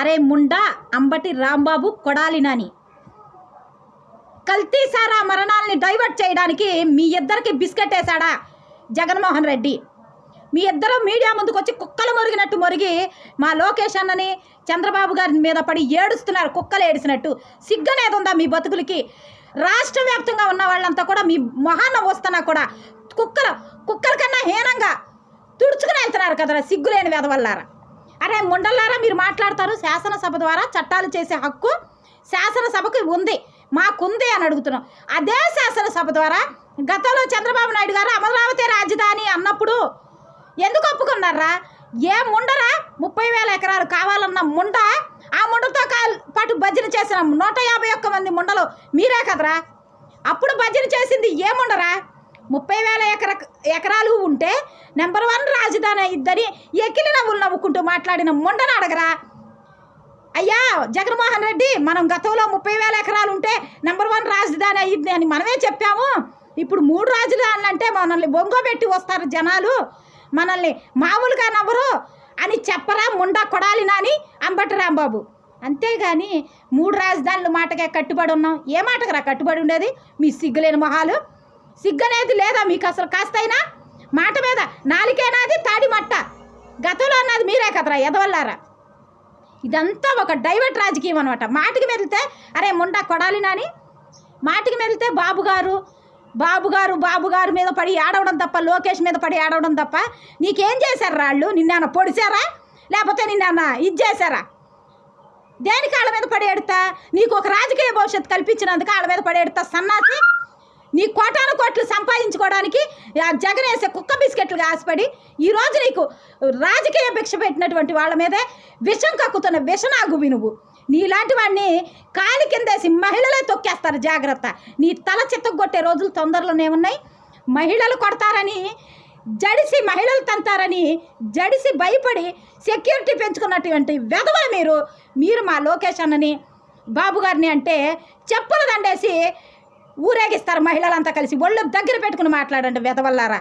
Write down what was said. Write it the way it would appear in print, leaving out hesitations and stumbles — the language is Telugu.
అరే ముండా అంబటి రాంబాబు కొడాలి నాని, కల్తీ సారా మరణాలని డైవర్ట్ చేయడానికి మీ ఇద్దరికి బిస్కెట్ వేశాడా జగన్మోహన్ రెడ్డి? మీ ఇద్దరు మీడియా ముందుకు వచ్చి కుక్కలు మొరిగినట్టు మొరిగి మా లోకేష్ అన్నని చంద్రబాబు గారి మీద పడి ఏడుస్తున్నారు, కుక్కలు ఏడిసినట్టు. సిగ్గనేది ఉందా మీ బతుకులకి? రాష్ట్ర వ్యాప్తంగా ఉన్న వాళ్ళంతా కూడా మీ మొహాన్న వస్తున్నా కూడా కుక్కల కన్నా హీనంగా తుడుచుకుని వెళ్తున్నారు కదరా, సిగ్గులేని వెదవల్లారా. అరే ముండల్లారా, మీరు మాట్లాడతారు. శాసనసభ ద్వారా చట్టాలు చేసే హక్కు శాసనసభకు ఉంది, మాకుంది అని అడుగుతున్నాం. అదే శాసనసభ ద్వారా గతంలో చంద్రబాబు నాయుడు గారు అమరావతి రాజధాని అన్నప్పుడు ఎందుకు ఒప్పుకున్నారా? ఏ ముండరా 30,000 ఎకరాలు కావాలన్న ముండ, ఆ ముండతో పాటు భజన చేసిన 151 మంది ముండలు మీరే కదరా. అప్పుడు భజన చేసింది ఏ ముండరా? 30,000 ఎకరాలు ఉంటే నెంబర్ 1 రాజధాని ఇద్దని ఎక్కిలి నవ్వులు నవ్వుకుంటూ మాట్లాడిన ముండను అడగరా. అయ్యా జగన్మోహన్ రెడ్డి, మనం గతంలో 30,000 ఎకరాలు ఉంటే నెంబర్ 1 రాజధాని అయ్యింది అని మనమే చెప్పాము. ఇప్పుడు 3 రాజధానులు అంటే మనల్ని బొంగోబెట్టి వస్తారు జనాలు, మనల్ని మామూలుగా నవ్వరు అని చెప్పరా ముండా కొడాలి నాని, అంబటి రాంబాబు. అంతేగాని 3 రాజధానులు మాటకే కట్టుబడి ఉన్నాం. ఏ మాటకరా కట్టుబడి ఉండేది? మీ సిగ్గులేని మొహాలు. సిగ్గనేది లేదా మీకు అసలు? కాస్తైనా మాట మీద నాలికేనాది తాడి మట్ట. గతంలో అన్నది మీరే కదరా ఎదవల్లారా. ఇదంతా ఒక డైవర్ట్ రాజకీయం అనమాట. మాటికి మెదిలితే అరే ముండా కొడాలి నాని, మాటికి మెదిలితే బాబు గారు మీద పడి ఆడవడం తప్ప, లోకేష్ మీద పడి ఆడవడం తప్ప నీకేం చేశారు రాళ్ళు? నిన్న పొడిచారా లేకపోతే నిన్న ఇది చేశారా? దేనికి వాళ్ళ మీద పడి ఎడతా? నీకు ఒక రాజకీయ భవిష్యత్తు కల్పించినందుకు వాళ్ళ మీద పడి ఎడతా సన్నాసి. నీ కోటాను కోట్లు సంపాదించుకోవడానికి జగన్ వేసే కుక్క బిస్కెట్లుగా ఆశపడి ఈరోజు నీకు రాజకీయ భిక్ష పెట్టినటువంటి వాళ్ళ మీదే విషం కక్కుతున్న విషనాగువి నువ్వు. నీలాంటి వాడిని కాలి కిందేసి మహిళలే తొక్కేస్తారు, జాగ్రత్త. నీ తల చిత్తగొట్టే రోజులు తొందరలోనే ఉన్నాయి. మహిళలు కొడతారని జడిసి, మహిళలు తంతారని జడిసి భయపడి సెక్యూరిటీ పెంచుకున్నటువంటి వెధవలు మీరు మా లోకేష్ అన్నని, బాబు గారిని అంటే చెప్పులు దండేసి ఊరేగిస్తారు మహిళలంతా కలిసి. ఒళ్ళు దగ్గర పెట్టుకుని మాట్లాడండి వెధవల్లారా.